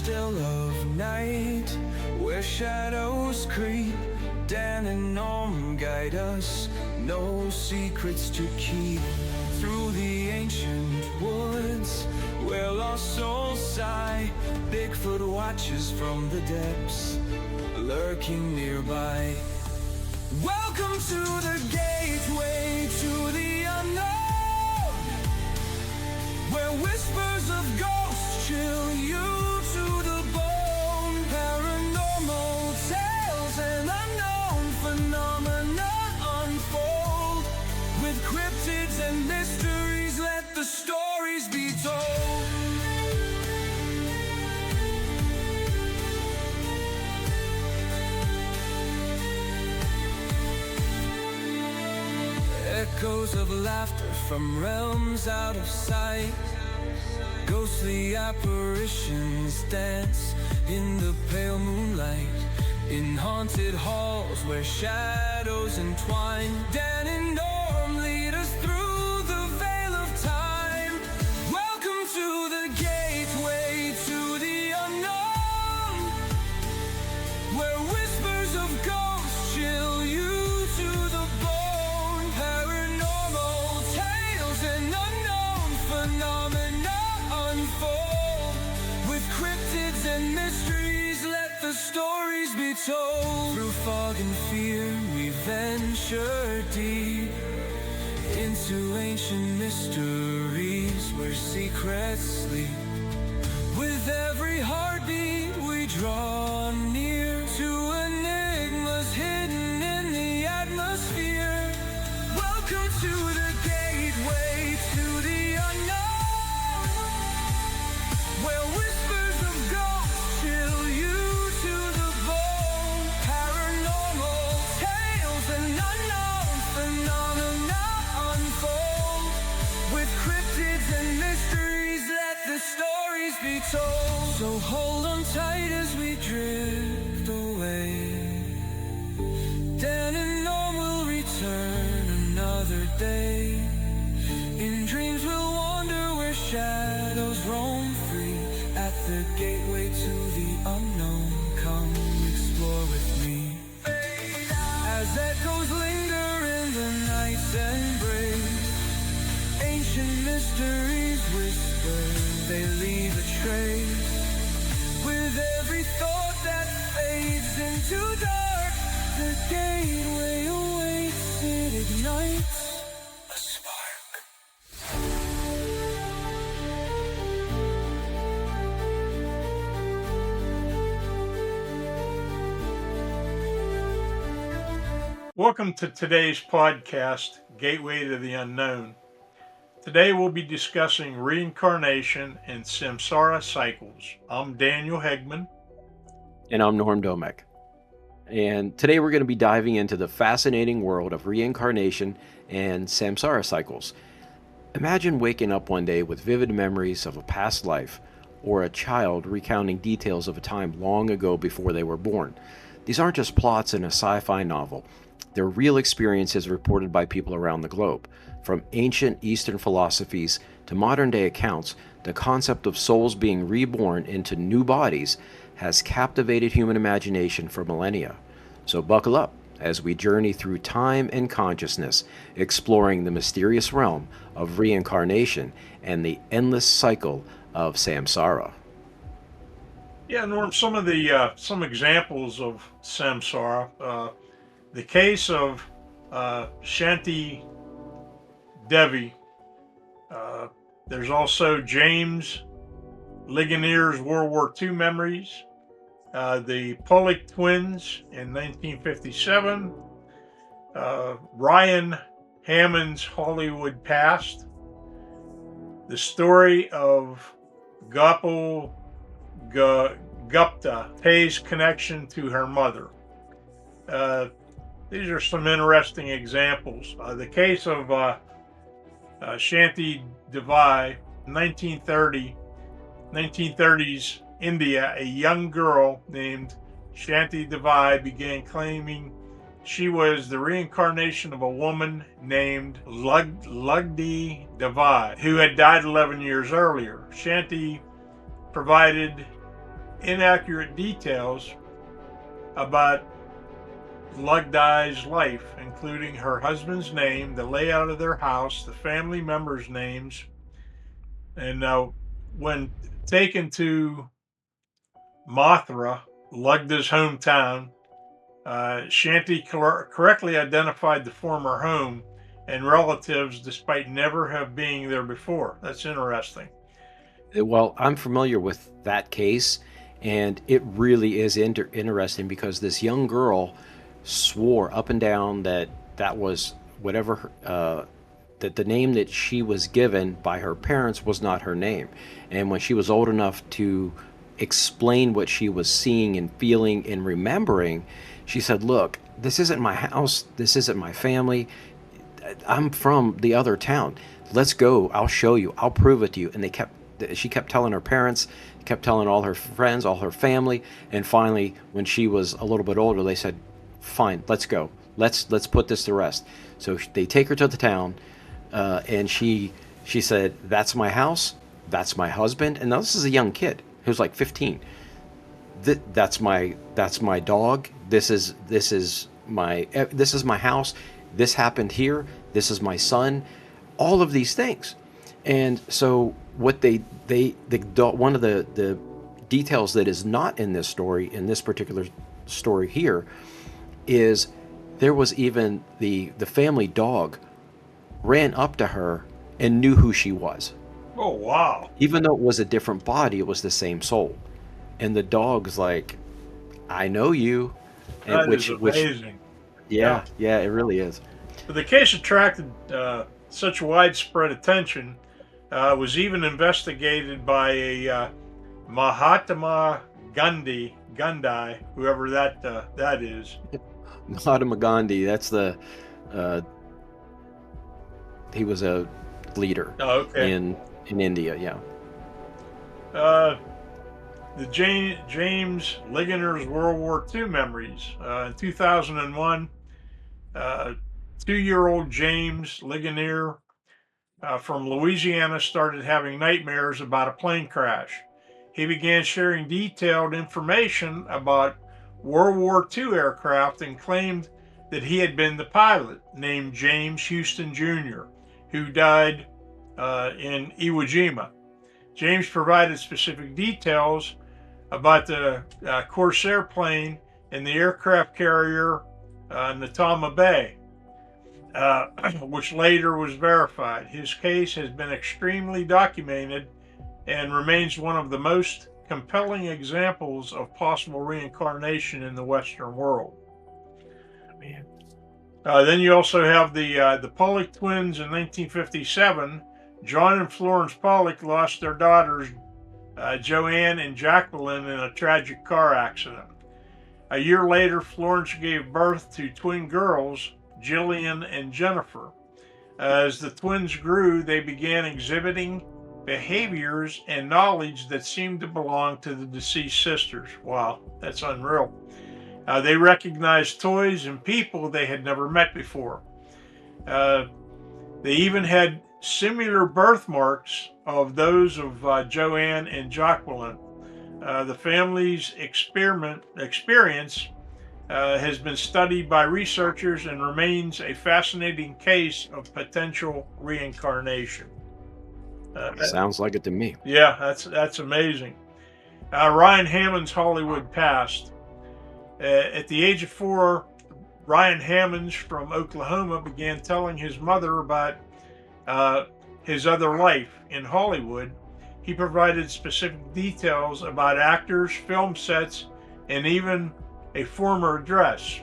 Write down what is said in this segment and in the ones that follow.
still of night, where shadows creep. Dan and Norm guide us, no secrets to keep. Through the ancient woods, where lost souls sigh, Bigfoot watches from the depths, lurking nearby. Welcome to the gateway to the unknown, where whispers of ghosts chill you to the bone. Paranormal tales and unknown phenomena unfold. With cryptids and mysteries, let the stories be told. Echoes of laughter from realms out of sight. Ghostly apparitions dance in the pale moonlight. In haunted halls where shadows entwine. Dan and Norm lead us through the veil of time. Welcome to the gateway to the unknown, where whispers of ghosts chill you to the bone. Paranormal tales and unknown phenomena unfold. With cryptids and mysteries, let the stories be told. Through fog and fear we venture deep into ancient mysteries where secrets sleep. With every heartbeat we draw near to enigmas hidden in the atmosphere. Welcome to the gateway to the unknown, where whispers of ghosts chill you to the bone. Paranormal tales and unknown phenomena unfold. With cryptids and mysteries, let the stories be told. So hold on tight as we drift away. Dan and Norm will return another day. In dreams we'll wander where shadows roam free. At the gateway to the unknown, come explore with me. As echoes linger in the night's embrace, ancient mysteries whisper, they leave a trace. With every thought that fades into dark, the gateway awaits, it ignites a spark. Welcome to today's podcast, Gateway to the Unknown. Today we'll be discussing reincarnation and Samsara cycles. I'm Daniel Hegman. And I'm Norm Domek. And today we're going to be diving into the fascinating world of reincarnation and Samsara cycles. Imagine waking up one day with vivid memories of a past life, or a child recounting details of a time long ago before they were born. These aren't just plots in a sci-fi novel. They're real experiences reported by people around the globe. From ancient Eastern philosophies to modern-day accounts, the concept of souls being reborn into new bodies has captivated human imagination for millennia. So buckle up as we journey through time and consciousness, exploring the mysterious realm of reincarnation and the endless cycle of samsara. Yeah, Norm, some examples of samsara. The case of Shanti Devi. There's also James Ligonier's World War II memories. The Pollock Twins in 1957. Ryan Hammond's Hollywood Past. The story of Gopal Gupta, Pei's connection to her mother. These are some interesting examples. The case of Shanti Devi, 1930s India, a young girl named Shanti Devi began claiming she was the reincarnation of a woman named Ligonier Devi, who had died 11 years earlier. Shanti provided inaccurate details about Lugdai's life, including her husband's name, the layout of their house, the family members' names. And when taken to Mothra, Lugda's hometown, Shanti correctly identified the former home and relatives despite never have been there before. That's interesting. Well, I'm familiar with that case, and it really is interesting because this young girl swore up and down that that was whatever that the name that she was given by her parents was not her name. And when she was old enough to explain what she was seeing and feeling and remembering, she said, "Look, this isn't my house. This isn't my family. I'm from the other town. Let's go. I'll show you. I'll prove it to you." And she kept telling her parents, kept telling all her friends, all her family. And finally, when she was a little bit older, they said, "Fine, let's go. Let's put this to rest." So they take her to the town, and she said, "That's my house. That's my husband." And now this is a young kid who's like 15. That's my dog. This is my house. This happened here. This is my son. All of these things. And so what one of the details that is not in this story, in this particular story here, is there was even the family dog ran up to her and knew who she was. Oh, wow. Even though it was a different body, it was the same soul. And the dog's like, "I know you." That is amazing. Yeah, it really is. But the case attracted such widespread attention, was even investigated by a Mahatma Gandhi, whoever that is. Mahatma Gandhi, that's he was a leader in India, yeah. The James Ligonier's World War II memories. In 2001, 2-year-old James Ligonier from Louisiana started having nightmares about a plane crash. He began sharing detailed information about World War II aircraft and claimed that he had been the pilot, named James Houston Jr., who died in Iwo Jima. James provided specific details about the Corsair plane and the aircraft carrier Natama Bay, which later was verified. His case has been extremely documented and remains one of the most compelling examples of possible reincarnation in the Western world. Man. Then you also have the Pollock Twins in 1957. John and Florence Pollock lost their daughters, Joanne and Jacqueline, in a tragic car accident. A year later, Florence gave birth to twin girls, Jillian and Jennifer. As the twins grew, they began exhibiting behaviors and knowledge that seemed to belong to the deceased sisters. Wow, that's unreal. They recognized toys and people they had never met before. They even had similar birthmarks of those of Joanne and Jacqueline. The family's experience has been studied by researchers and remains a fascinating case of potential reincarnation. Sounds like it to me. Yeah, that's amazing. Ryan Hammond's Hollywood past. At the age of 4, Ryan Hammond from Oklahoma began telling his mother about his other life in Hollywood. He provided specific details about actors, film sets, and even a former address.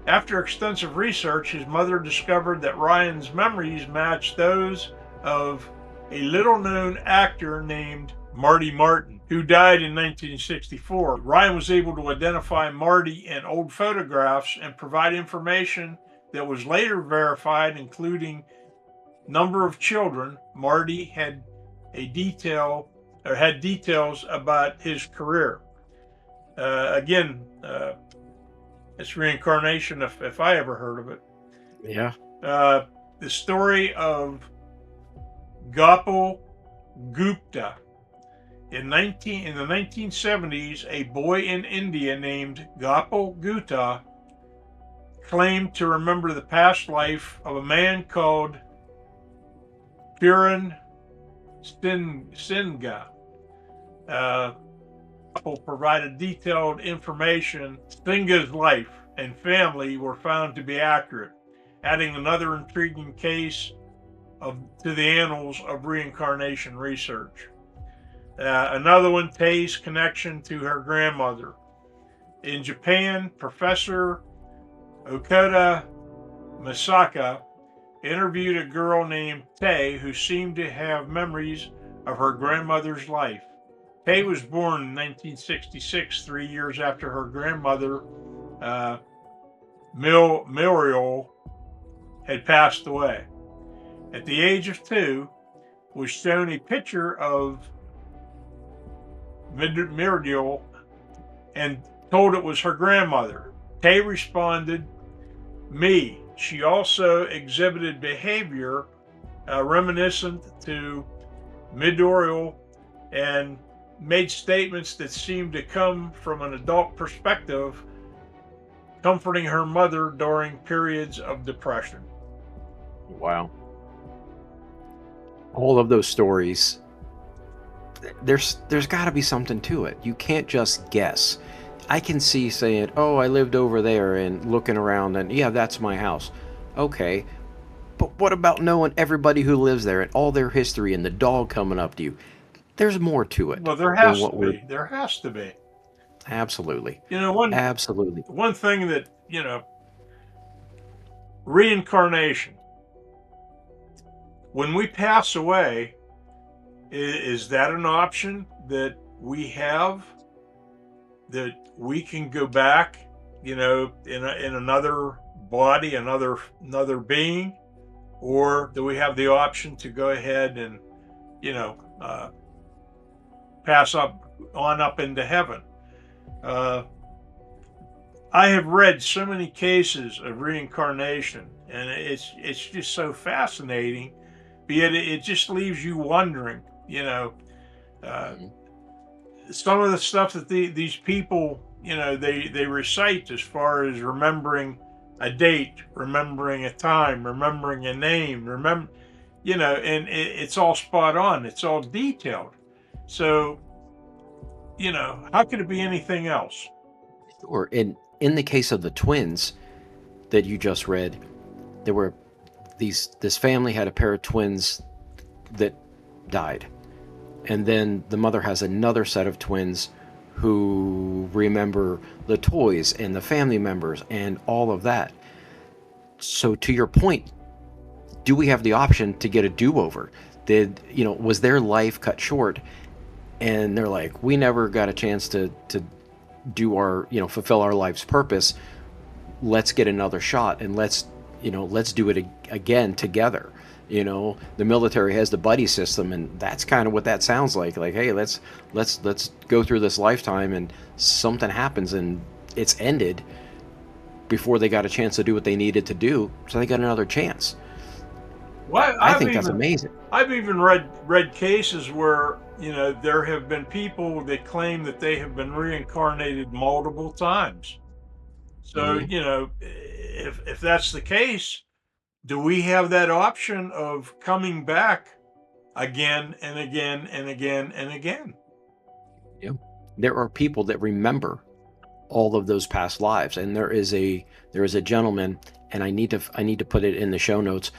After extensive research, his mother discovered that Ryan's memories matched those of a little-known actor named Marty Martin, who died in 1964. Ryan was able to identify Marty in old photographs and provide information that was later verified, including number of children. Marty had details about his career. Again, it's reincarnation if I ever heard of it. Yeah. The story of Gopal Gupta In the 1970s, a boy in India named Gopal Gupta claimed to remember the past life of a man called Kiran Singha. Gopal provided detailed information. Singha's life and family were found to be accurate, adding another intriguing case to the annals of reincarnation research. Another one, Tei's connection to her grandmother. In Japan, Professor Okada Misaka interviewed a girl named Tei who seemed to have memories of her grandmother's life. Tei was born in 1966, 3 years after her grandmother, Muriel, had passed away. At the age of 2, was shown a picture of Muriel and told it was her grandmother. Tei responded, "Me." She also exhibited behavior reminiscent to Muriel and made statements that seemed to come from an adult perspective, comforting her mother during periods of depression. Wow. All of those stories, there's got to be something to it. You can't just guess. I can see saying, oh, I lived over there, and looking around and, yeah, that's my house. Okay. But what about knowing everybody who lives there and all their history and the dog coming up to you? There's more to it. Well, there has to be. There has to be. Absolutely. Absolutely. One thing that, reincarnation. When we pass away, is that an option that we have? That we can go back, in another body, another being, or do we have the option to go ahead and, pass on up into heaven? I have read so many cases of reincarnation, and it's just so fascinating. Yet it just leaves you wondering, some of the stuff that these people, they recite as far as remembering a date, remembering a time, remembering a name, and it's all spot on. It's all detailed. So, how could it be anything else? Sure. In the case of the twins that you just read, there were this family had a pair of twins that died. And then the mother has another set of twins who remember the toys and the family members and all of that. So to your point, do we have the option to get a do-over? Was their life cut short? And they're like, we never got a chance to do our, fulfill our life's purpose. Let's get another shot, and let's do it again together. The military has the buddy system, and that's kind of what that sounds like. Like, hey, let's go through this lifetime, and something happens, and it's ended before they got a chance to do what they needed to do, so they got another chance. Well, I think that's amazing. I've even read cases where there have been people that claim that they have been reincarnated multiple times. So if that's the case, do we have that option of coming back again and again and again and again? Yeah, there are people that remember all of those past lives, and there is a gentleman, and I need to put it in the show notes,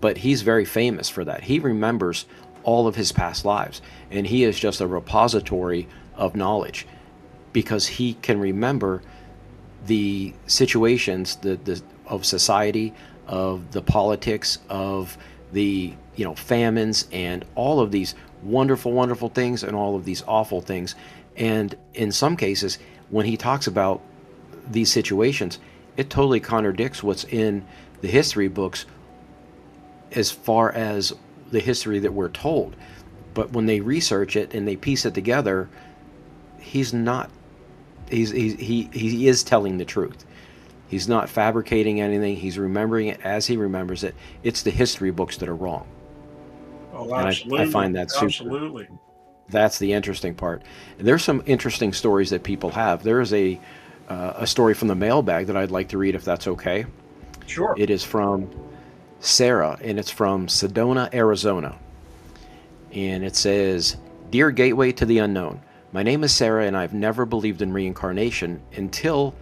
but he's very famous for that. He remembers all of his past lives, and he is just a repository of knowledge because he can remember the situations of society, of the politics, of the famines, and all of these wonderful, wonderful things, and all of these awful things. And in some cases, when he talks about these situations, it totally contradicts what's in the history books as far as the history that we're told. But when they research it and they piece it together, he is telling the truth. He's not fabricating anything. He's remembering it as he remembers it. It's the history books that are wrong. Oh, absolutely. And I find that super. Absolutely. That's the interesting part. There's some interesting stories that people have. There is a story from the mailbag that I'd like to read, if that's okay. Sure. It is from Sarah, and it's from Sedona, Arizona. And it says, "Dear Gateway to the Unknown, my name is Sarah, and I've never believed in reincarnation until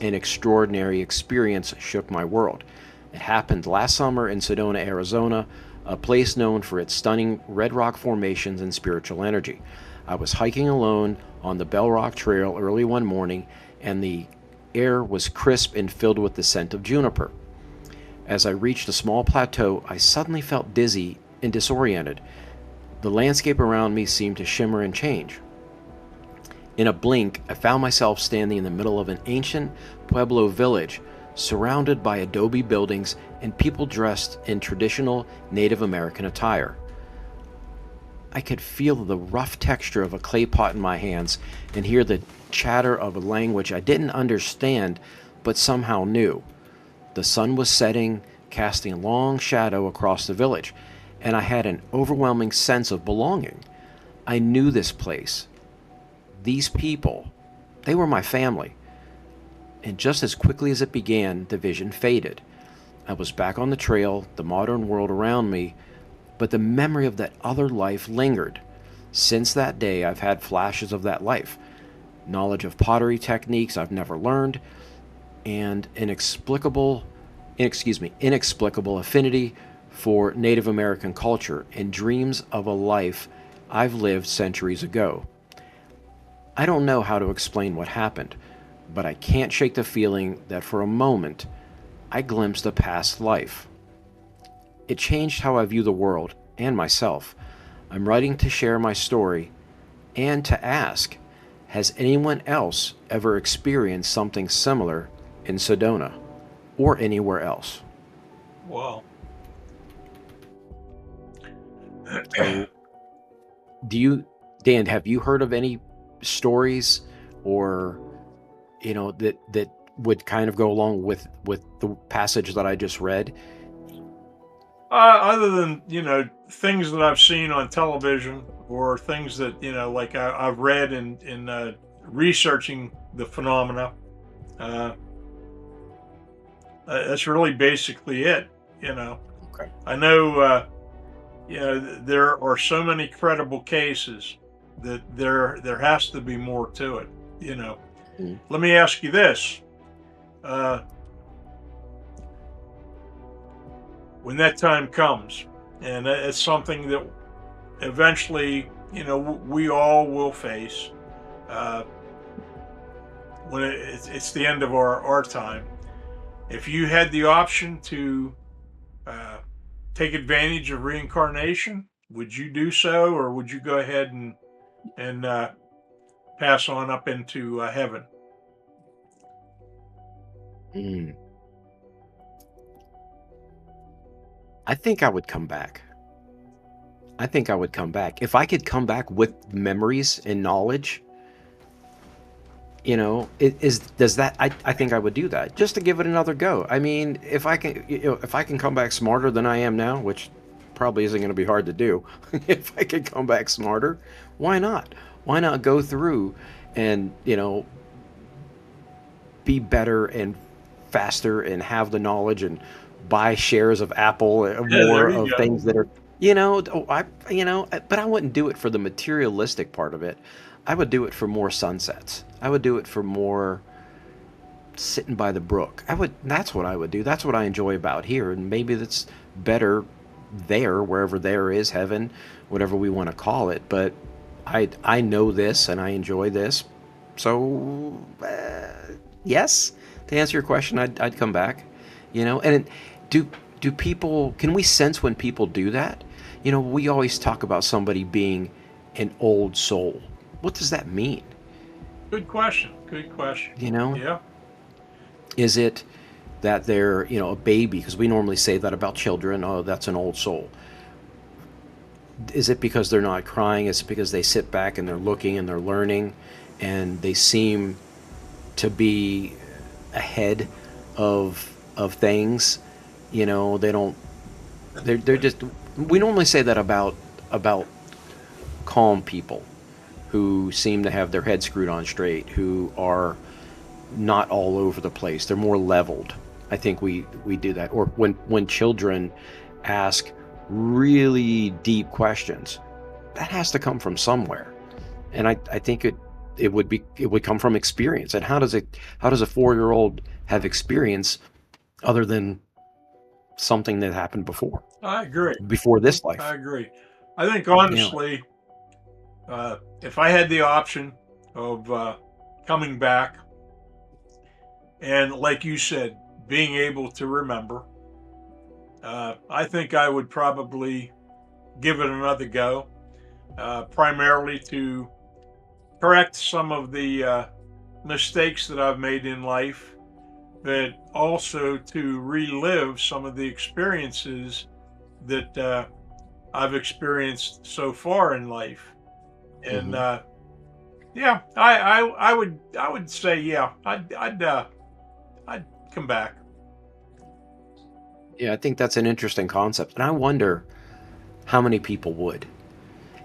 an extraordinary experience shook my world. It happened last summer in Sedona, Arizona, a place known for its stunning red rock formations and spiritual energy. I was hiking alone on the Bell Rock Trail early one morning, and the air was crisp and filled with the scent of juniper. As I reached a small plateau, I suddenly felt dizzy and disoriented. The landscape around me seemed to shimmer and change. In a blink, I found myself standing in the middle of an ancient Pueblo village, surrounded by adobe buildings and people dressed in traditional Native American attire. I could feel the rough texture of a clay pot in my hands and hear the chatter of a language I didn't understand but somehow knew. The sun was setting, casting a long shadow across the village, and I had an overwhelming sense of belonging. I knew this place. These people, they were my family. And just as quickly as it began, the vision faded. I was back on the trail, the modern world around me, but the memory of that other life lingered. Since that day, I've had flashes of that life, knowledge of pottery techniques I've never learned, and inexplicable affinity for Native American culture and dreams of a life I've lived centuries ago. I don't know how to explain what happened, but I can't shake the feeling that for a moment I glimpsed a past life. It changed how I view the world and myself. I'm writing to share my story and to ask, has anyone else ever experienced something similar in Sedona or anywhere else? Wow. So, Dan, have you heard of any stories or, that would kind of go along with the passage that I just read? Other than, things that I've seen on television or things that, like I've read in researching the phenomena, that's really basically it, Okay. I know, there are so many credible cases that there has to be more to it, Mm. Let me ask you this. Uh, when that time comes, and it's something that eventually, we all will face, uh, when it's the end of our time. If you had the option to uh, take advantage of reincarnation, would you do so, or would you go ahead and pass on up into heaven? Mm. I think I would come back. If I could come back with memories and knowledge, does that, I think I would do that just to give it another go. I mean, if I can come back smarter than I am now, which probably isn't going to be hard to do, if I could come back smarter, why not? Why not go through and, be better and faster and have the knowledge and buy shares of Apple, Yeah, more there you of go. things that are, but I wouldn't do it for the materialistic part of it. I would do it for more sunsets. I would do it for more sitting by the brook. That's what I would do. That's what I enjoy about here. And maybe that's better there, wherever there is, heaven, whatever we want to call it. But I know this and I enjoy this. So, yes, to answer your question, I'd come back, and do people, can we sense when people do that? We always talk about somebody being an old soul. What does that mean? Good question. Yeah. Is it that they're, a baby? Because we normally say that about children. Oh, that's an old soul. Is it because they're not crying? Is it because they sit back and they're looking and they're learning and they seem to be ahead of things? They don't, they're just, we normally say that about calm people. who seem to have their head screwed on straight, who are not all over the place. They're more leveled. I think we do that. Or when children ask really deep questions, that has to come from somewhere. And I think it would come from experience. And how does a 4-year-old have experience other than something that happened before? I agree. Before this life. I agree. I think honestly, if I had the option of coming back and, like you said, being able to remember, I think I would probably give it another go, primarily to correct some of the mistakes that I've made in life, but also to relive some of the experiences that I've experienced so far in life. And yeah, I would say, yeah, I'd come back. Yeah, I think that's an interesting concept, and I wonder how many people would.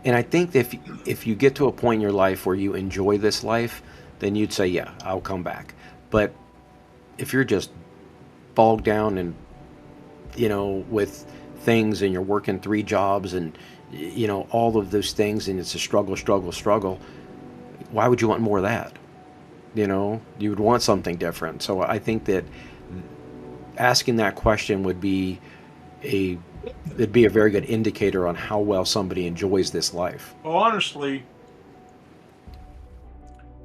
And I think that if you get to a point in your life where you enjoy this life, then you'd say, yeah, I'll come back. But if you're just bogged down and, with things, and you're working 3 jobs and, all of those things, and it's a struggle, why would you want more of that? You would want something different. So I think that asking that question would be it'd be a very good indicator on how well somebody enjoys this life. Well, honestly,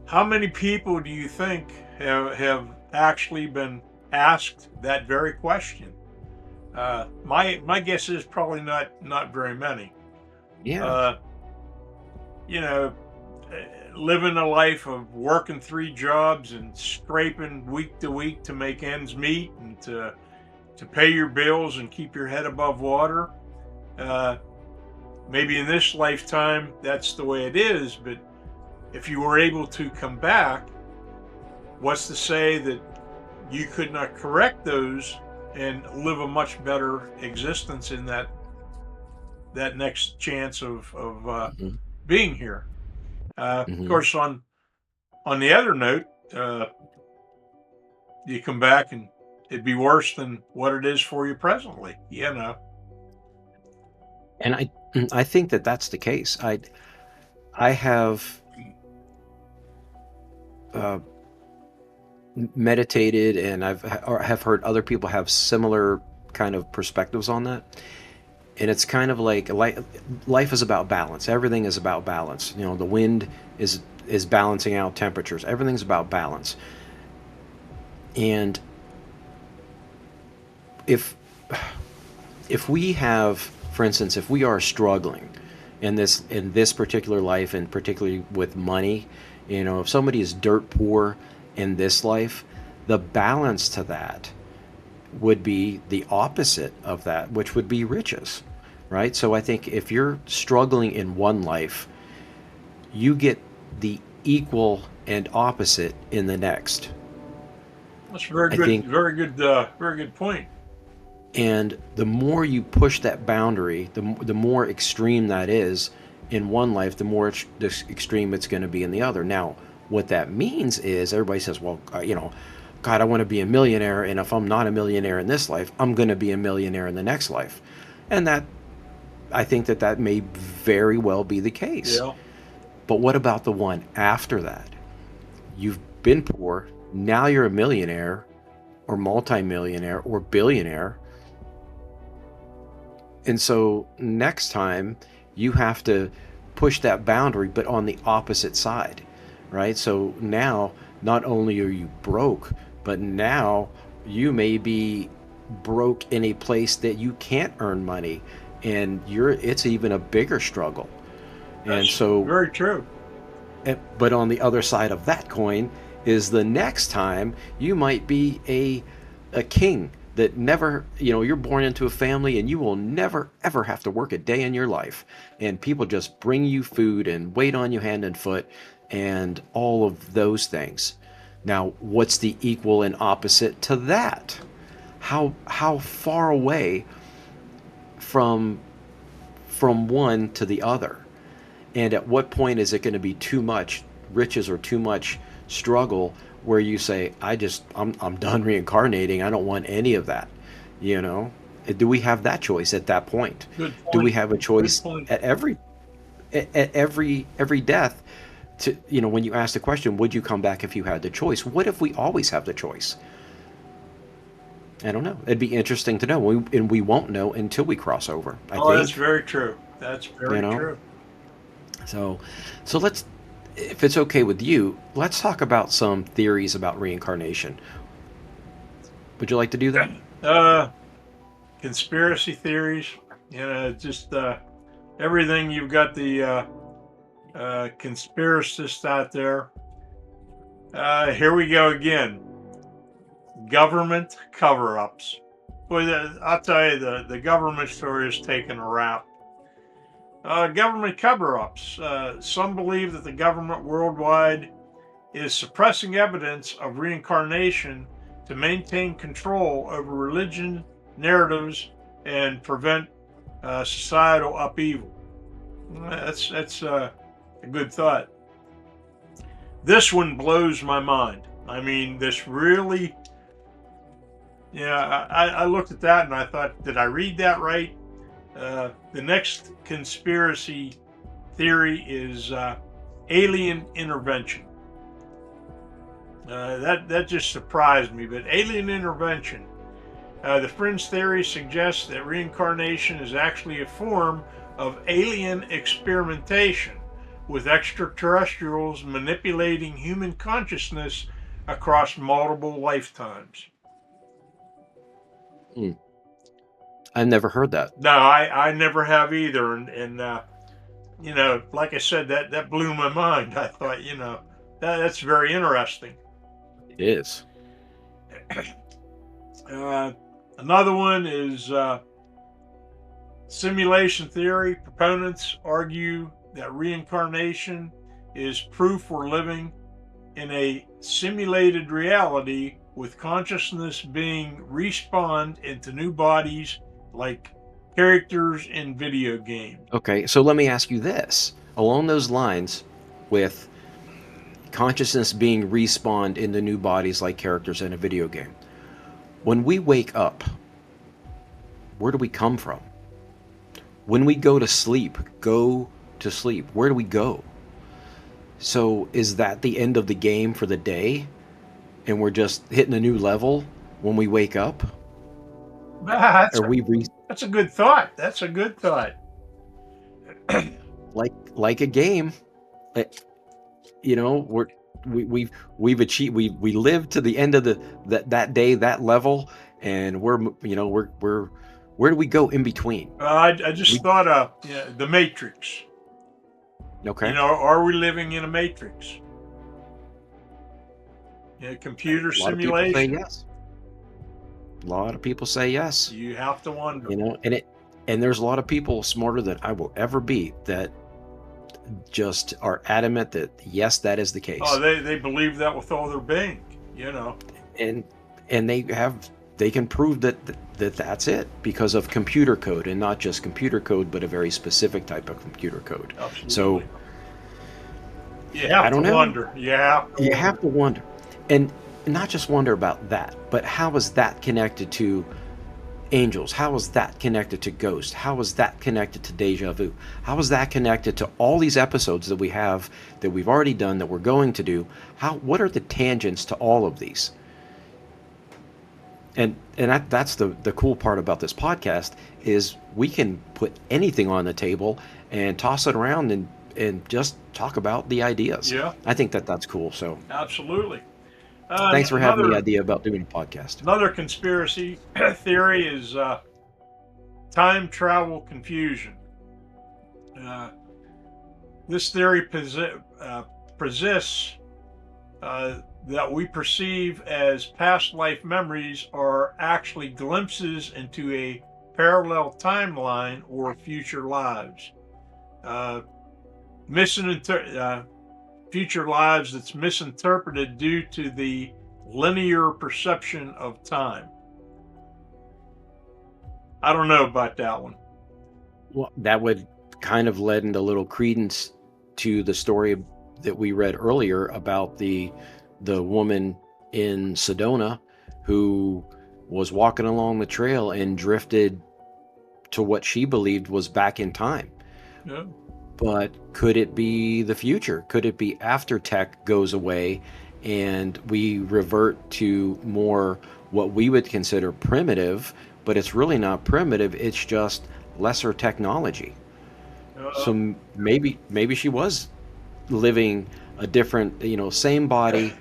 how many people do you think have actually been asked that very question? My guess is probably not very many. Yeah. Living a life of working 3 jobs and scraping week to week to make ends meet and to pay your bills and keep your head above water. Maybe in this lifetime that's the way it is, but if you were able to come back, what's to say that you could not correct those and live a much better existence in that next chance of being here? Of course, on the other note, you come back and it'd be worse than what it is for you presently. And I think that that's the case. I have meditated, and have heard other people have similar kind of perspectives on that. And it's kind of like life is about balance. Everything is about balance. The wind is balancing out temperatures. Everything's about balance. And if we have, for instance, if we are struggling in this particular life, and particularly with money, if somebody is dirt poor in this life, the balance to that would be the opposite of that, which would be riches, right? So I think if you're struggling in one life, you get the equal and opposite in the next. That's very good. Very good point. And the more you push that boundary, the more extreme that is in one life, the more extreme it's going to be in the other. Now, what that means is everybody says, well, God, I want to be a millionaire, and if I'm not a millionaire in this life, I'm going to be a millionaire in the next life. And I think that may very well be the case. Yeah. But what about the one after that? You've been poor, now you're a millionaire or multimillionaire or billionaire. And so next time you have to push that boundary, but on the opposite side, right? So now not only are you broke, but now you may be broke in a place that you can't earn money, and it's even a bigger struggle. That's and so very true. But on the other side of that coin is the next time you might be a king that never, you're born into a family and you will never ever have to work a day in your life, and people just bring you food and wait on you hand and foot and all of those things. Now, what's the equal and opposite to that? How far away from one to the other? And at what point is it going to be too much riches or too much struggle where you say, I'm done reincarnating. I don't want any of that. You know, do we have that choice at that point? Good point. Do we have a choice Good point. at every death? To, you know, when you ask the question, would you come back if you had the choice? What if we always have the choice? I don't know. It'd be interesting to know, and we won't know until we cross over. I think that's very true. That's very true. So let's, if it's okay with you, let's talk about some theories about reincarnation. Would you like to do that? Conspiracy theories. You know, just everything. You've got the conspiracists out there. Here we go again. Government cover-ups. Boy, I'll tell you, the government story is taking a rap. Government cover-ups. Some believe that the government worldwide is suppressing evidence of reincarnation to maintain control over religion, narratives, and prevent societal upheaval. That's a good thought. This one blows my mind. I mean, this really... Yeah, I looked at that and I thought, did I read that right? The next conspiracy theory is alien intervention. That just surprised me, but alien intervention. The fringe theory suggests that reincarnation is actually a form of alien experimentation, with extraterrestrials manipulating human consciousness across multiple lifetimes. I've never heard that. No, I never have either, and you know, like I said, that blew my mind. I thought, you know, that's very interesting. It is. Another one is simulation theory. Proponents argue that reincarnation is proof we're living in a simulated reality, with consciousness being respawned into new bodies like characters in video games. Okay, so let me ask you this. Along those lines, with consciousness being respawned into new bodies like characters in a video game, when we wake up, where do we come from? When we go to sleep, where do we go? So is that the end of the game for the day? And we're just hitting a new level when we wake up? That's a good thought. That's a good thought. like a game. You know, we've achieved, we lived to the end of that day, that level, and where do we go in between? I just thought of the Matrix. Okay. You know, are we living in a Matrix? Computer simulation. A lot of people say yes. You have to wonder. You know, and there's a lot of people smarter than I will ever be that just are adamant that yes, that is the case. Oh, they believe that with all their being, you know. And they can prove that's it because of computer code, and not just computer code, but a very specific type of computer code. Absolutely. So you have to wonder. You have to wonder. And not just wonder about that, but how is that connected to angels? How is that connected to ghosts? How is that connected to deja vu? How is that connected to all these episodes that we have, that we've already done, that we're going to do? What are the tangents to all of these? And that's the cool part about this podcast, is we can put anything on the table and toss it around and just talk about the ideas. Yeah. I think that's cool. So absolutely. Thanks for having the idea about doing a podcast. Another conspiracy theory is time travel confusion. This theory persists that we perceive as past life memories are actually glimpses into a parallel timeline or future lives. Future lives that's misinterpreted due to the linear perception of time. I don't know about that one. Well, that would kind of lend a little credence to the story that we read earlier about the woman in Sedona who was walking along the trail and drifted to what she believed was back in time. Yeah. But could it be the future? Could it be after tech goes away and we revert to more what we would consider primitive, but it's really not primitive, it's just lesser technology. So maybe she was living a different, same body,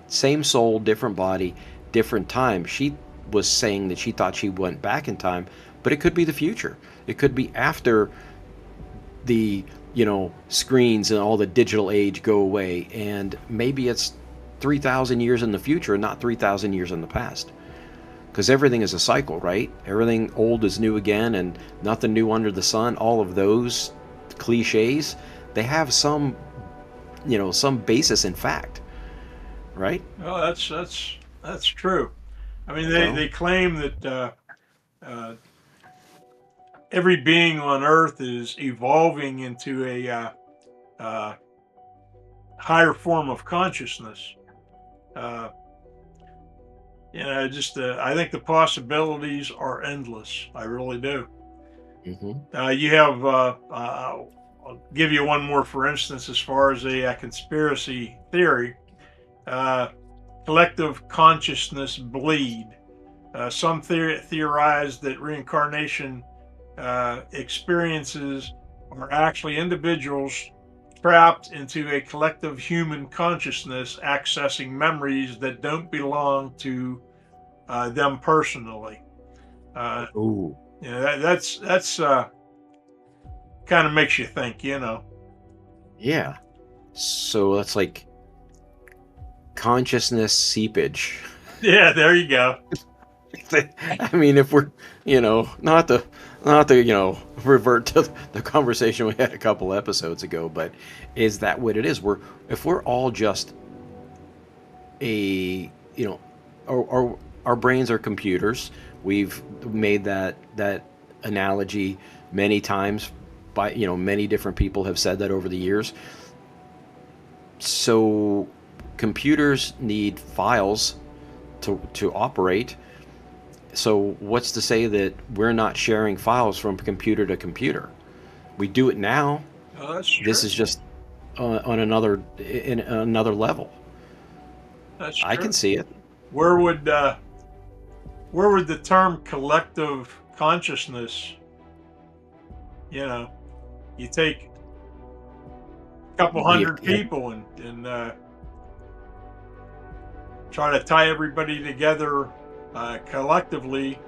same soul, different body, different time. She was saying that she thought she went back in time, but it could be the future. It could be after the, screens and all the digital age go away, and maybe it's 3,000 years in the future and not 3,000 years in the past. Because everything is a cycle, right? Everything old is new again, and nothing new under the sun. All of those cliches, they have some basis in fact, right? Well, that's true. I mean, they claim that every being on Earth is evolving into a higher form of consciousness. I think the possibilities are endless. I really do. Mm-hmm. You have, I'll give you one more, for instance, as far as a conspiracy theory. Collective consciousness bleed. Some theorize that reincarnation experiences are actually individuals trapped into a collective human consciousness, accessing memories that don't belong to them personally. Ooh. That's kind of makes you think, Yeah. So that's like consciousness seepage. Yeah, there you go. I mean, if we're, not to revert to the conversation we had a couple episodes ago, but is that what it is? If we're all just our brains are computers. We've made that analogy many times by, many different people have said that over the years. So computers need files to operate. So what's to say that we're not sharing files from computer to computer? We do it now. Oh, that's true. This is just on another level. That's true. I can see it. Where would the term collective consciousness, you take a couple hundred people and try to tie everybody together collectively,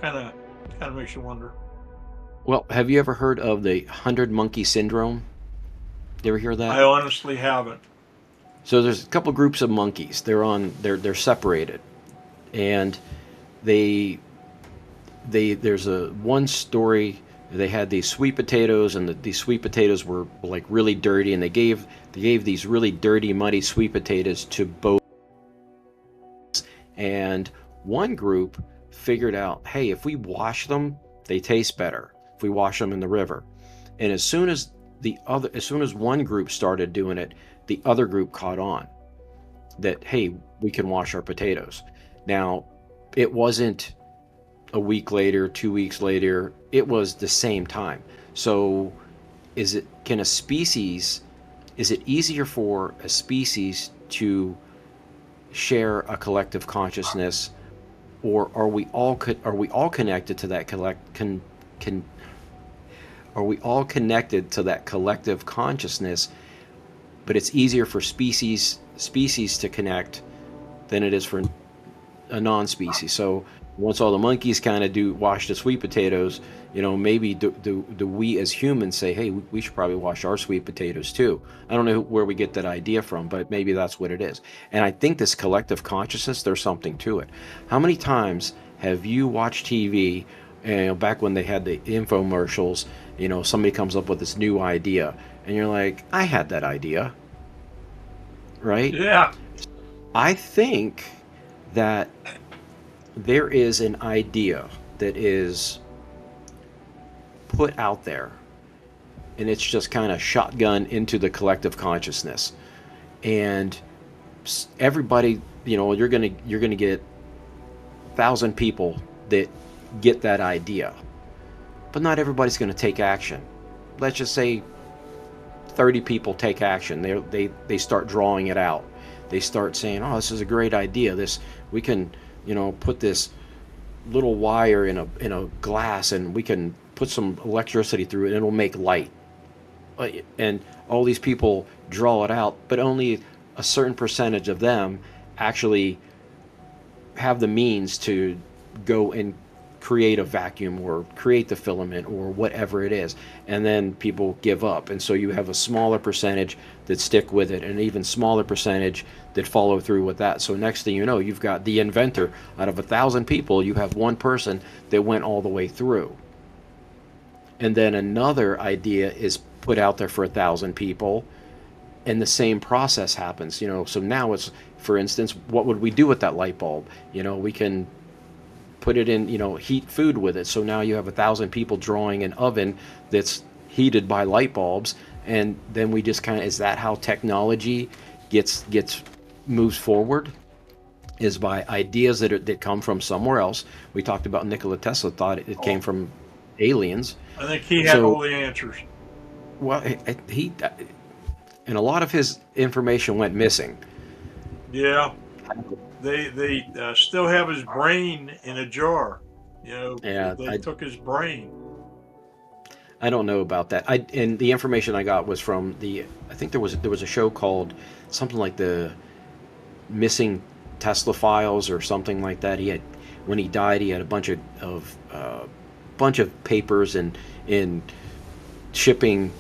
kind of makes you wonder. Well, have you ever heard of the 100 monkey syndrome? You ever hear that? I honestly haven't. So there's a couple groups of monkeys. They're separated, and there's one story. They had these sweet potatoes, and these sweet potatoes were like really dirty, and they gave these really dirty, muddy sweet potatoes to both. And one group figured out, hey, if we wash them, they taste better. If we wash them in the river. And as soon as one group started doing it, the other group caught on that, hey, we can wash our potatoes. Now, it wasn't a week later, 2 weeks later, it was the same time. So is it easier for a species to share a collective consciousness, or are we all connected to that are we all connected to that collective consciousness, but it's easier for species to connect than it is for a non-species? So once all the monkeys kind of wash the sweet potatoes, maybe do we as humans say, hey, we should probably wash our sweet potatoes too. I don't know where we get that idea from, but maybe that's what it is. And I think this collective consciousness, there's something to it. How many times have you watched TV, back when they had the infomercials, somebody comes up with this new idea, and you're like, I had that idea, right? Yeah. I think that there is an idea that is put out there, and it's just kind of shotgun into the collective consciousness. And everybody, you're gonna get 1,000 people that get that idea, but not everybody's going to take action. Let's just say 30 people take action. They start drawing it out. They start saying, "Oh, this is a great idea. We can, put this little wire in a glass, and we can put some electricity through it, and it'll make light." And all these people draw it out, but only a certain percentage of them actually have the means to go and create a vacuum or create the filament or whatever it is, and then people give up. And so you have a smaller percentage that stick with it, and an even smaller percentage that follow through with that. So next thing you know, you've got the inventor. Out of 1,000 people, you have one person that went all the way through, and then another idea is put out there for 1,000 people, and the same process happens. So now it's, for instance, what would we do with that light bulb? We can put it in, heat food with it. So now you have 1,000 people drawing an oven that's heated by light bulbs, and then we just kind of, is that how technology gets moves forward? Is by ideas that come from somewhere else. We talked about Nikola Tesla thought it came from aliens. I think he had all the answers. Well, he and a lot of his information went missing. Yeah. They still have his brain in a jar. Yeah, they took his brain. I don't know about that. And the information I got was from I think there was a show called something like the Missing Tesla Files or something like that. When he died, he had a bunch of papers and shipping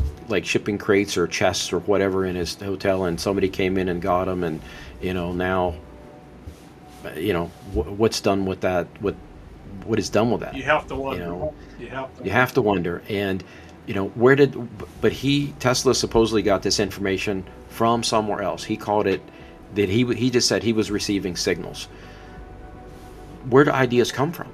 crates or chests or whatever in his hotel, and somebody came in and got them, and now what's done with that, what is done with that. You have to wonder. You have to wonder. And Tesla supposedly got this information from somewhere else. He called it that he just said he was receiving signals. Where do ideas come from?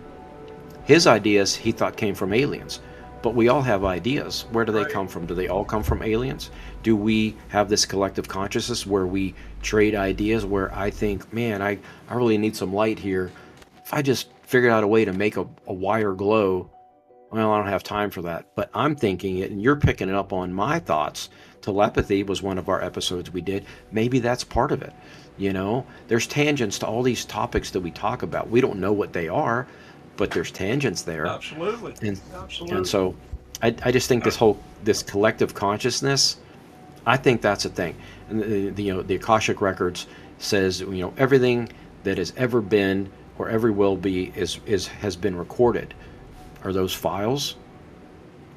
His ideas he thought came from aliens. But we all have ideas. Where do they come from? Do they all come from aliens? Do we have this collective consciousness where we trade ideas, where I think, man, I really need some light here. If I just figured out a way to make a wire glow, well, I don't have time for that. But I'm thinking it, and you're picking it up on my thoughts. Telepathy was one of our episodes we did. Maybe that's part of it. There's tangents to all these topics that we talk about. We don't know what they are, but there's tangents there. Absolutely. And so I just think this collective consciousness, I think that's a thing. And the Akashic Records says, everything that has ever been or ever will be has been recorded. Are those files?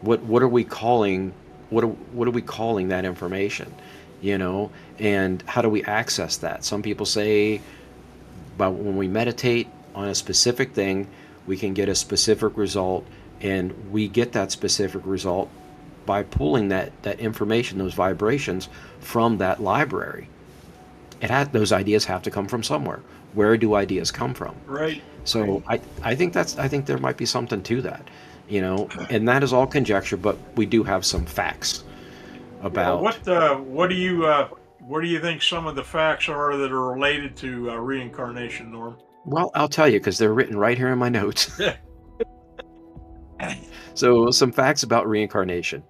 What are we calling what are we calling that information? And how do we access that? Some people say when we meditate on a specific thing, we can get a specific result, and we get that specific result by pulling that information, those vibrations, from that library. Those ideas have to come from somewhere. Where do ideas come from? Right. So I think there might be something to that, and that is all conjecture, but we do have some facts about. What do you think some of the facts are that are related to reincarnation, Norm? Well, I'll tell you, because they're written right here in my notes. So, some facts about reincarnation.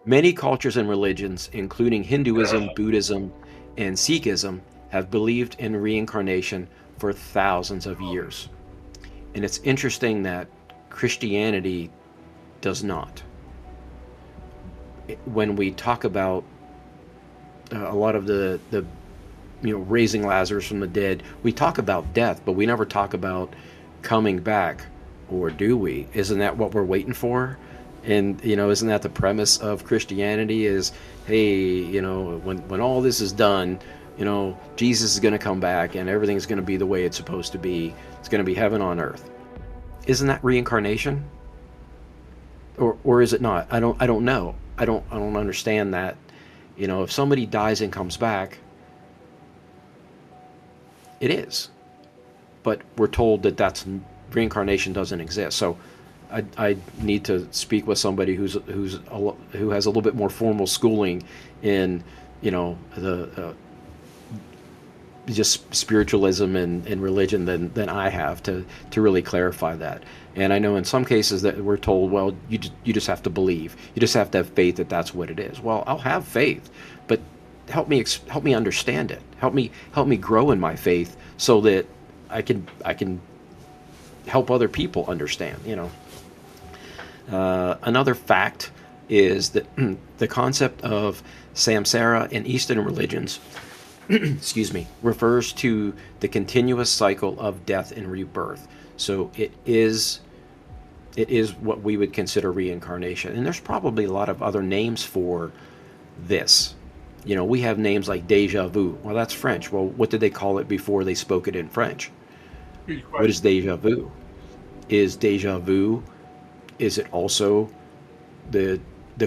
Many cultures and religions, including Hinduism, Buddhism, and Sikhism, have believed in reincarnation for thousands of years. And it's interesting that Christianity does not. When we talk about a lot of the raising Lazarus from the dead, we talk about death, but we never talk about coming back, or do we? Isn't that what we're waiting for? And isn't that the premise of Christianity? Is, hey, when all this is done, Jesus is going to come back and everything's going to be the way it's supposed to be. It's going to be heaven on earth. Isn't that reincarnation? Or is it not? I don't know. I don't understand that. If somebody dies and comes back, it is. But we're told that reincarnation doesn't exist. So I need to speak with somebody who has a little bit more formal schooling in, the just spiritualism and religion than I have to really clarify that. And I know in some cases that we're told, well, you just have to believe, you just have to have faith that that's what it is. Well, I'll have faith, but help me understand it. Help me grow in my faith so that I can help other people understand. Another fact is that the concept of samsara in Eastern religions, excuse me, refers to the continuous cycle of death and rebirth. So it is what we would consider reincarnation. And there's probably a lot of other names for this. We have names like Deja vu. Well, that's French. Well, what did they call it before they spoke it in French? What is Deja vu? Is Deja vu, is it also the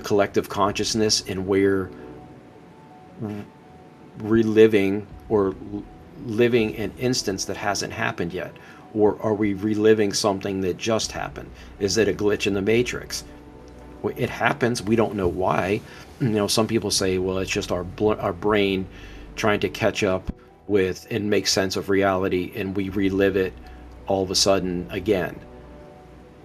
collective consciousness and where reliving or living an instance that hasn't happened yet? Or are we reliving something that just happened? Is it a glitch in the matrix? It happens. We don't know why. Some people say, well, it's just our brain trying to catch up with and make sense of reality, and we relive it all of a sudden again.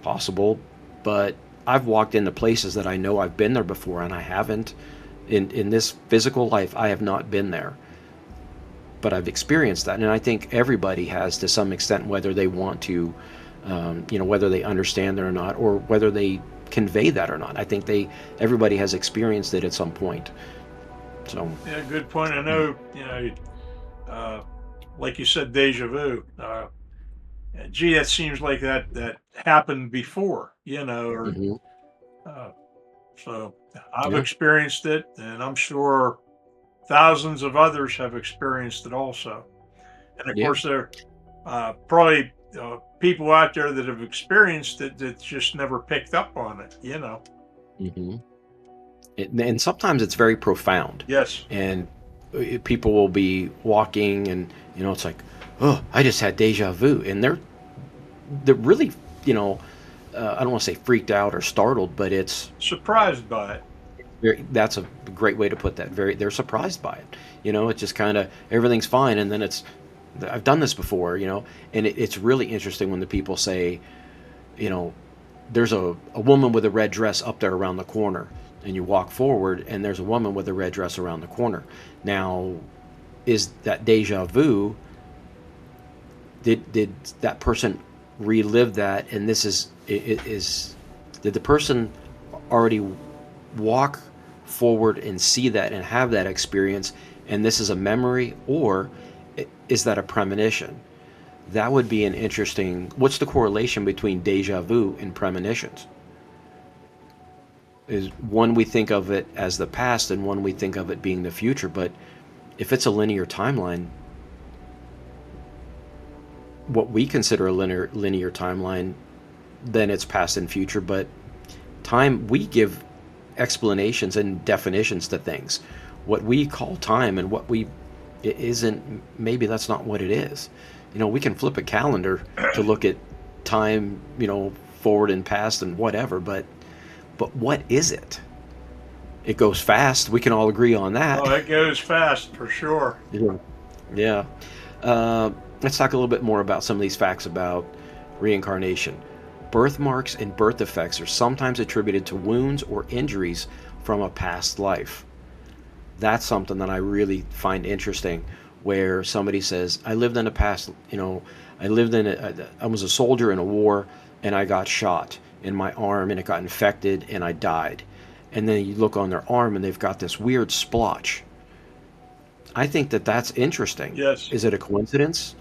Possible, but I've walked into places that I know I've been there before, and I haven't. In this physical life, I have not been there. But I've experienced that, and I think everybody has to some extent, whether they want to, whether they understand it or not, or whether they convey that or not. I think everybody has experienced it at some point. So yeah, good point. I know, like you said, deja vu. Gee, that seems like that happened before, or so I've experienced it, and I'm sure thousands of others have experienced it also. And of course, there are probably people out there that have experienced it that just never picked up on it, And sometimes it's very profound. Yes. And people will be walking, and it's like, oh, I just had deja vu, and they're really, I don't want to say freaked out or startled, but it's surprised by it. That's a great way to put that. They're surprised by it. It's just kind of everything's fine, and then I've done this before, and it's really interesting when the people say, there's a woman with a red dress up there around the corner, and you walk forward, and there's a woman with a red dress around the corner. Now, is that deja vu? Did that person relive that? And this is did the person already walk forward and see that and have that experience, and this is a memory, or is that a premonition? That would be an interesting. What's the correlation between deja vu and premonitions? Is one we think of it as the past, and one we think of it being the future. But if it's a linear timeline, what we consider a linear timeline, then it's past and future. But time, we give explanations and definitions to things. What we call time and what it isn't, maybe that's not what it is. We can flip a calendar to look at time, forward and past and whatever, but what is it? It goes fast. We can all agree on that. Oh, it goes fast for sure. Yeah. Let's talk a little bit more about some of these facts about reincarnation. Birthmarks and birth effects are sometimes attributed to wounds or injuries from a past life. That's something that I really find interesting, where somebody says, I lived in a past, I was a soldier in a war, and I got shot in my arm, and it got infected, and I died. And then you look on their arm, and they've got this weird splotch. I think that's interesting. Yes. Is it a coincidence?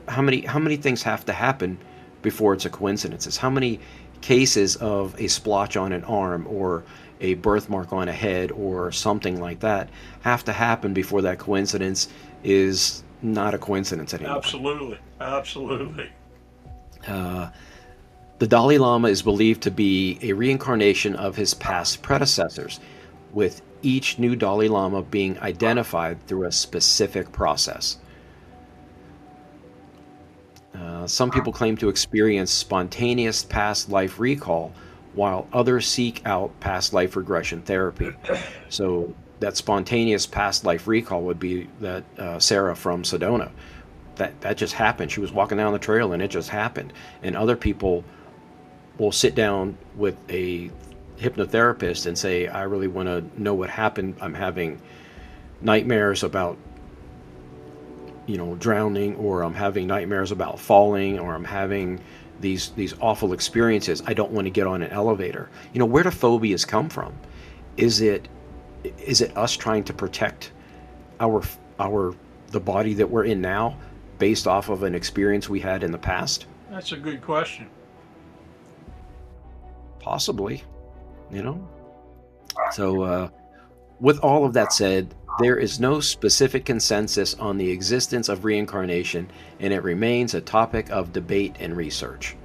How many things have to happen before it's a coincidence? It's how many cases of a splotch on an arm or a birthmark on a head or something like that have to happen before that coincidence is not a coincidence anymore. Absolutely. The Dalai Lama is believed to be a reincarnation of his past predecessors, with each new Dalai Lama being identified through a specific process. Some people claim to experience spontaneous past life recall, while others seek out past life regression therapy. So that spontaneous past life recall would be that Sarah from Sedona. That just happened. She was walking down the trail and it just happened. And other people will sit down with a hypnotherapist and say, I really want to know what happened. I'm having nightmares about drowning, or I'm having nightmares about falling, or I'm having these awful experiences. I don't want to get on an elevator. Where do phobias come from? Is it us trying to protect the body that we're in now based off of an experience we had in the past? That's a good question. Possibly, So with all of that said, there is no specific consensus on the existence of reincarnation, and it remains a topic of debate and research.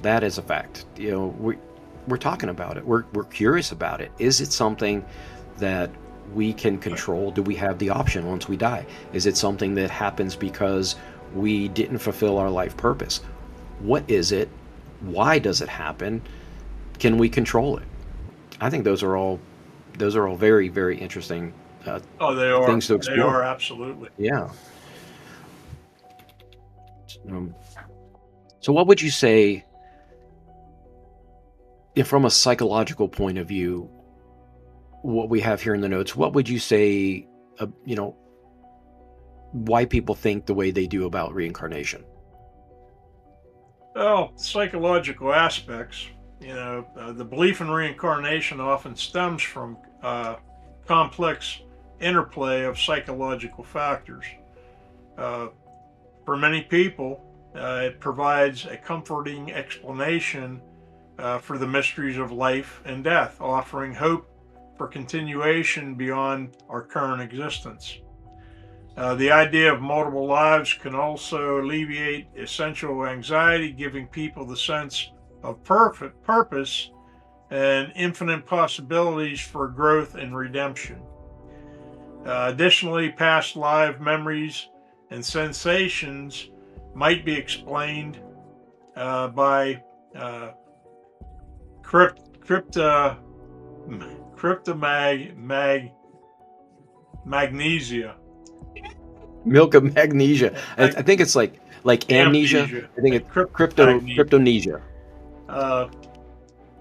That is a fact. We're talking about it. We're curious about it. Is it something that we can control? Do we have the option once we die? Is it something that happens because we didn't fulfill our life purpose? What is it? Why does it happen? Can we control it? I think those are all very, very interesting they are. things to explore. They are, absolutely. Yeah. So what would you say, if from a psychological point of view, what we have here in the notes, what would you say, why people think the way they do about reincarnation? Well, psychological aspects, the belief in reincarnation often stems from complex interplay of psychological factors. For many people, it provides a comforting explanation for the mysteries of life and death, offering hope for continuation beyond our current existence. The idea of multiple lives can also alleviate essential anxiety, giving people the sense of perfect purpose and infinite possibilities for growth and redemption. Additionally, past life memories and sensations might be explained by magnesia. Milk of magnesia. I think it's like amnesia. I think it's cryptomnesia.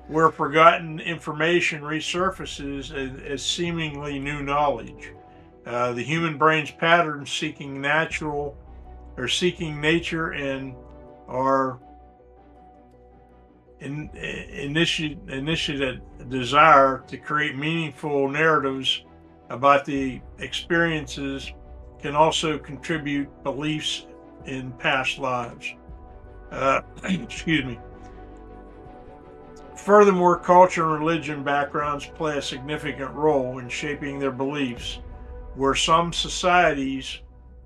Where forgotten information resurfaces as seemingly new knowledge. The human brain's patterns seeking nature and our initiated desire to create meaningful narratives about the experiences can also contribute beliefs in past lives. Excuse me. Furthermore, culture and religion backgrounds play a significant role in shaping their beliefs, where some societies,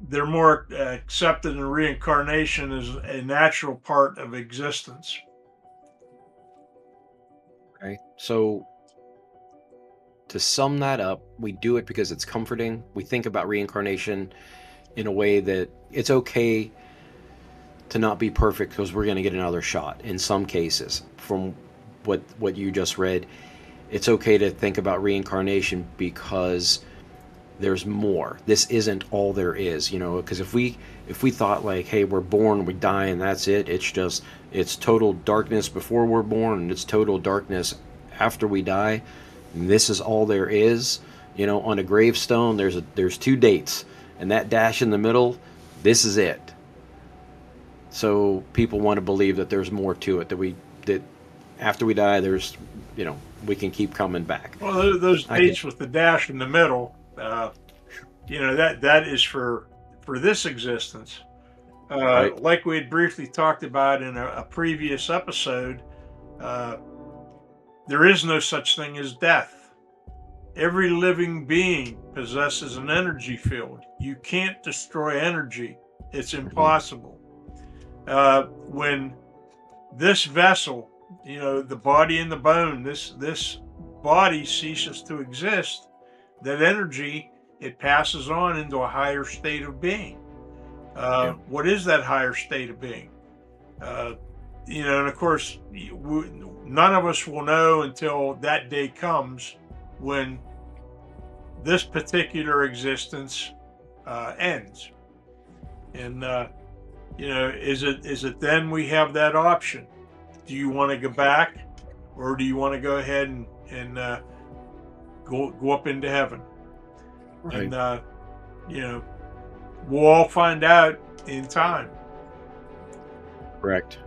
they're more accepted in reincarnation as a natural part of existence. Okay, so to sum that up, we do it because it's comforting. We think about reincarnation in a way that it's okay to not be perfect because we're going to get another shot in some cases. From what you just read, it's okay to think about reincarnation because there's more. This isn't all there is, because if we thought like, hey, we're born, we die, and that's it, it's total darkness before we're born and it's total darkness after we die, and this is all there is. On a gravestone there's two dates, and that dash in the middle, this is it. So people want to believe that there's more to it, that after we die, there's, we can keep coming back. Well, those dates with the dash in the middle, that is for this existence. Right. Like we had briefly talked about in a previous episode, there is no such thing as death. Every living being possesses an energy field. You can't destroy energy. It's impossible. When this vessel, the body and the bone, this body ceases to exist, that energy, it passes on into a higher state of being. What is that higher state of being? And of course, none of us will know until that day comes when this particular existence ends. And is it then we have that option? Do you want to go back, or do you want to go ahead and go up into heaven? Right. And we'll all find out in time. Correct.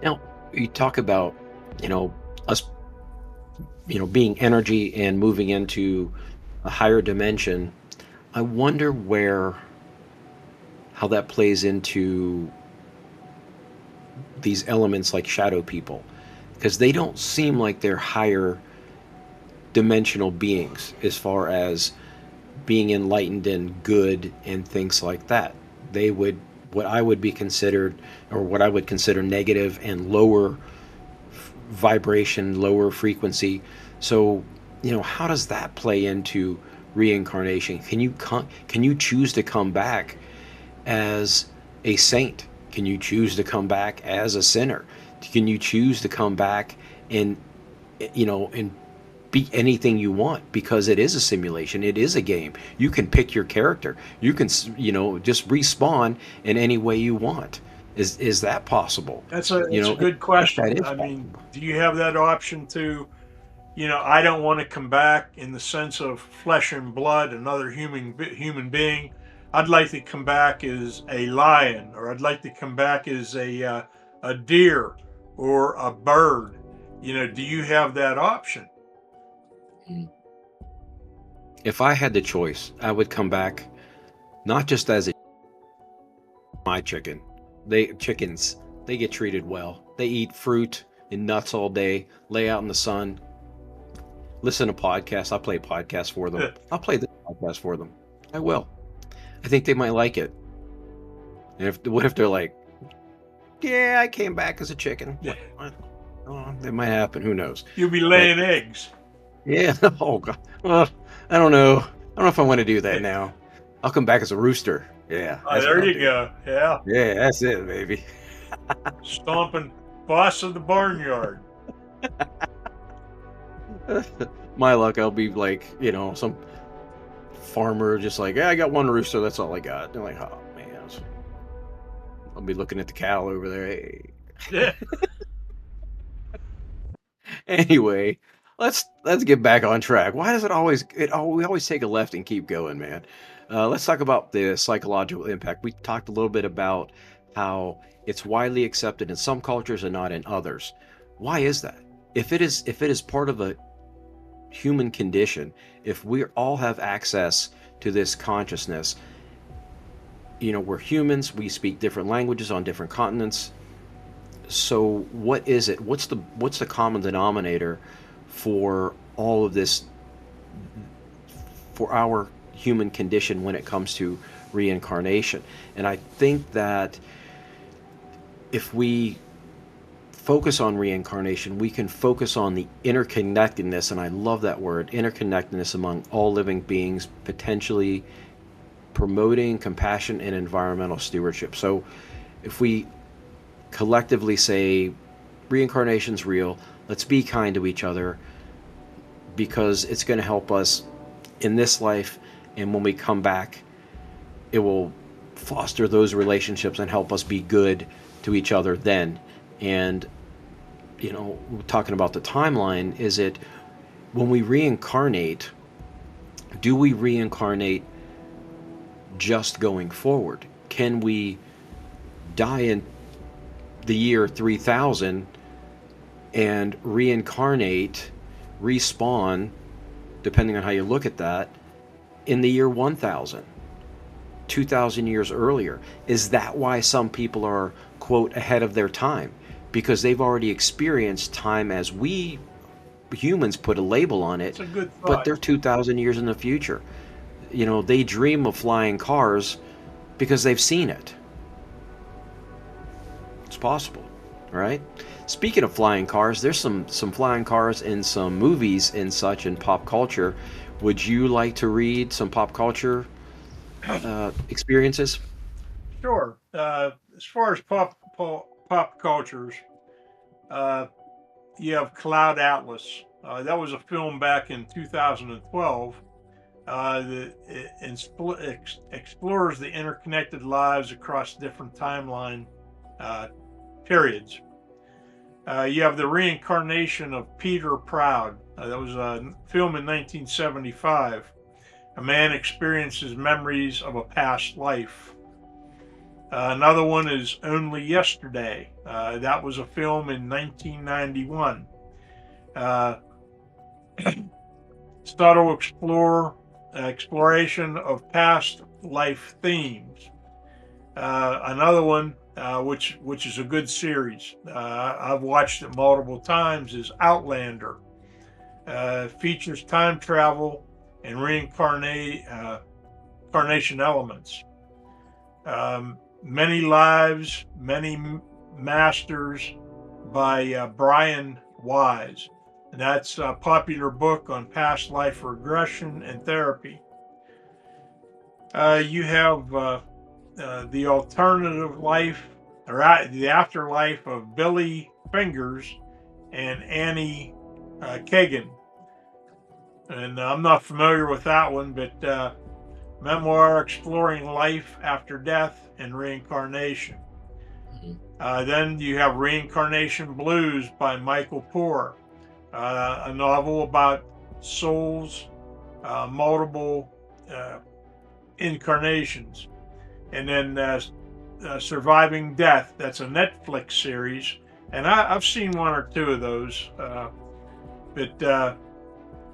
Now, you talk about, us, being energy and moving into a higher dimension. I wonder how that plays into these elements like shadow people, because they don't seem like they're higher dimensional beings as far as being enlightened and good and things like that. They would, what I would be considered, or what I would consider negative and lower vibration, lower frequency. So, how does that play into reincarnation? Can you choose to come back as a saint? Can you choose to come back as a sinner? Can you choose to come back and be anything you want? Because it is a simulation, it is a game. You can pick your character. You can just respawn in any way you want. Is that possible? That's a good question. I mean, do you have that option to, I don't want to come back in the sense of flesh and blood, another human being. I'd like to come back as a lion, or I'd like to come back as a deer or a bird. Do you have that option? If I had the choice, I would come back not just as my chicken. Chickens, they get treated well. They eat fruit and nuts all day, lay out in the sun, listen to podcasts. I'll play podcasts for them. I'll play this podcast for them. I will. I think they might like it. And what if they're like, yeah, I came back as a chicken? Yeah. Oh, that might happen. Who knows? You'll be laying eggs. Yeah. Oh, God. Well, I don't know. I don't know if I want to do that now. I'll come back as a rooster. Yeah. There you go. Yeah. Yeah, that's it, baby. Stomping boss of the barnyard. My luck, I'll be like, some farmer just like, yeah, I got one rooster. That's all I got. They're like, oh, man. I'll be looking at the cattle over there. Hey. Yeah. Anyway, let's get back on track. Why does we always take a left and keep going, man? Let's talk about the psychological impact. We talked a little bit about how it's widely accepted in some cultures and not in others. Why is that? If it is part of a human condition, if we all have access to this consciousness, we're humans, we speak different languages on different continents. So what is it? What's the common denominator for all of this, for our human condition when it comes to reincarnation? And I think that if we focus on reincarnation, we can focus on the interconnectedness, and I love that word, interconnectedness among all living beings, potentially promoting compassion and environmental stewardship. So if we collectively say reincarnation's real, let's be kind to each other, because it's going to help us in this life, and when we come back, it will foster those relationships and help us be good to each other then. And talking about the timeline, is it when we reincarnate, do we reincarnate just going forward? Can we die in the year 3000 and reincarnate, respawn, depending on how you look at that, in the year 1000, 2000 years earlier? Is that why some people are, quote, ahead of their time? Because they've already experienced time as we humans put a label on it. It's a good thought. But they're 2000 years in the future. They dream of flying cars because they've seen it. It's possible, right? Speaking of flying cars, there's some flying cars in some movies and such in pop culture. Would you like to read some pop culture experiences? Sure. As far as pop pop cultures, you have Cloud Atlas. That was a film back in 2012 that explores the interconnected lives across different timeline periods. You have the reincarnation of Peter Proud. That was a film in 1975. A man experiences memories of a past life. Another one is Only Yesterday. That was a film in 1991. Subtle exploration of past life themes. Another one, which is a good series, I've watched it multiple times, is Outlander. Features time travel and reincarnation elements. Many Lives, Many Masters by Brian Wise. And that's a popular book on past life regression and therapy. You have the alternative life, or the afterlife of Billy Fingers and Annie Kagan. And I'm not familiar with that one, but memoir exploring life after death and reincarnation. Then you have Reincarnation Blues by Michael Poore, a novel about souls, multiple incarnations. And then Surviving Death, that's a Netflix series, and I've seen one or two of those. But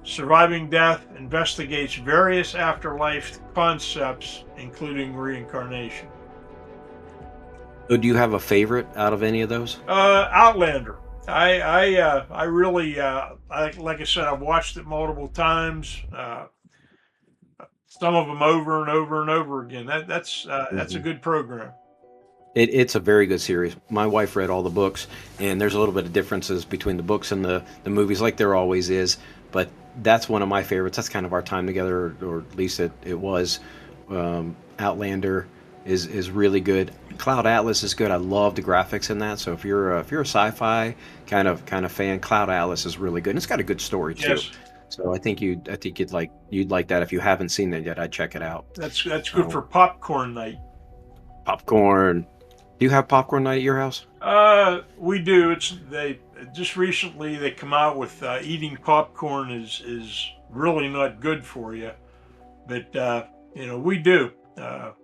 Surviving Death investigates various afterlife concepts, including reincarnation. So do you have a favorite out of any of those? Outlander. I really, like I said, I've watched it multiple times. Some of them over and over and over again. That's a good program. It's a very good series. My wife read all the books, and there's a little bit of differences between the books and the movies, like there always is. But that's one of my favorites. That's kind of our time together, or at least it was. Outlander is really good. Cloud Atlas is good. I love the graphics in that. So if you're a sci-fi kind of fan, Cloud Atlas is really good. And it's got a good story too. Yes. So I think you'd like that. If you haven't seen it yet, I'd check it out. That's good for popcorn night. Popcorn. Do you have popcorn night at your house? We do. They just recently they come out with eating popcorn is really not good for you, but we do.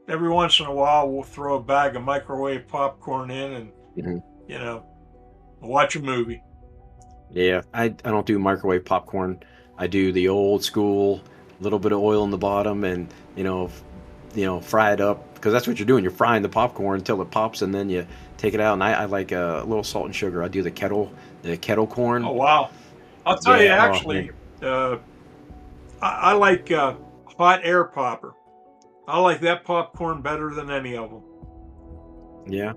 Every once in a while we'll throw a bag of microwave popcorn in and watch a movie. Yeah, I don't do microwave popcorn. I do the old school, little bit of oil in the bottom, and fry it up, because that's what you're doing. You're frying the popcorn until it pops, and then you take it out. And I like a little salt and sugar. I do the kettle corn. Oh wow! I'll tell you, actually, I like hot air popper. I like that popcorn better than any of them. Yeah,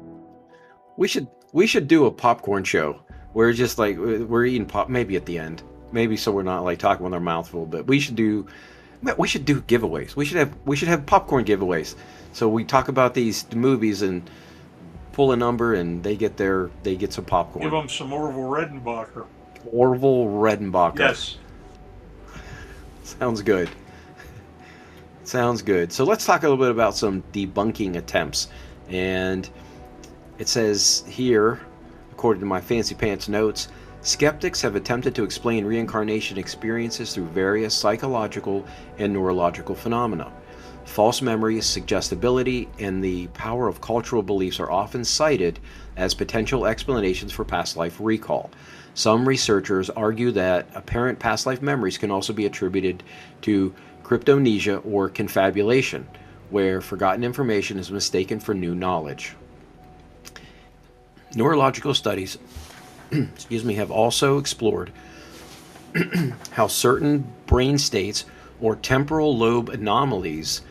we should do a popcorn show where just like we're eating pop, maybe at the end, maybe so we're not like talking with our mouth full. But we should do giveaways. We should have popcorn giveaways. So we talk about these movies and pull a number, and they get some popcorn. Give them some Orville Redenbacher. Orville Redenbacher. Yes. Sounds good. Sounds good. So let's talk a little bit about some debunking attempts. And it says here, according to my fancy pants notes, skeptics have attempted to explain reincarnation experiences through various psychological and neurological phenomena. False memories, suggestibility, and the power of cultural beliefs are often cited as potential explanations for past life recall. Some researchers argue that apparent past life memories can also be attributed to cryptomnesia or confabulation, where forgotten information is mistaken for new knowledge. Neurological studies have also explored how certain brain states or temporal lobe anomalies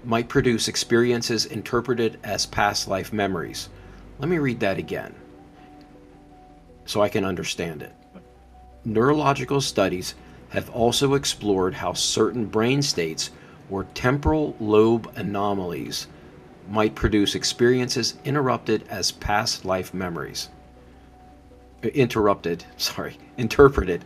might produce experiences interpreted as past life memories. Let me read that again so I can understand it. Neurological studies have also explored how certain brain states or temporal lobe anomalies might produce experiences interrupted as past life memories. Interpreted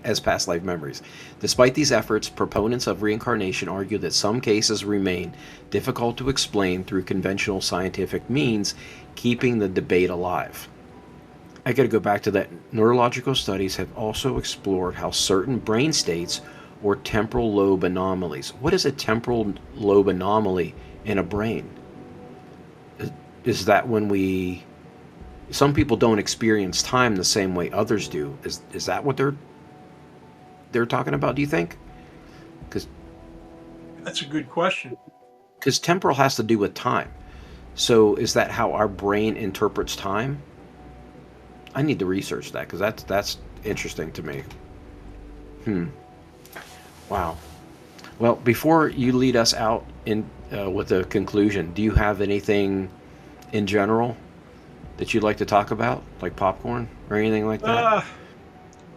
as past life memories. Despite these efforts, proponents of reincarnation argue that some cases remain difficult to explain through conventional scientific means, keeping the debate alive. I got to go back to that. Neurological studies have also explored how certain brain states or temporal lobe anomalies. What is a temporal lobe anomaly in a brain? Is that when some people don't experience time the same way others do? Is that what they're talking about, do you think? Because That's a good question. Because temporal has to do with time. So is that how our brain interprets time? I need to research that, because that's interesting to me. Wow. Well, before you lead us out in with a conclusion, do you have anything in general that you'd like to talk about, like popcorn or anything like that?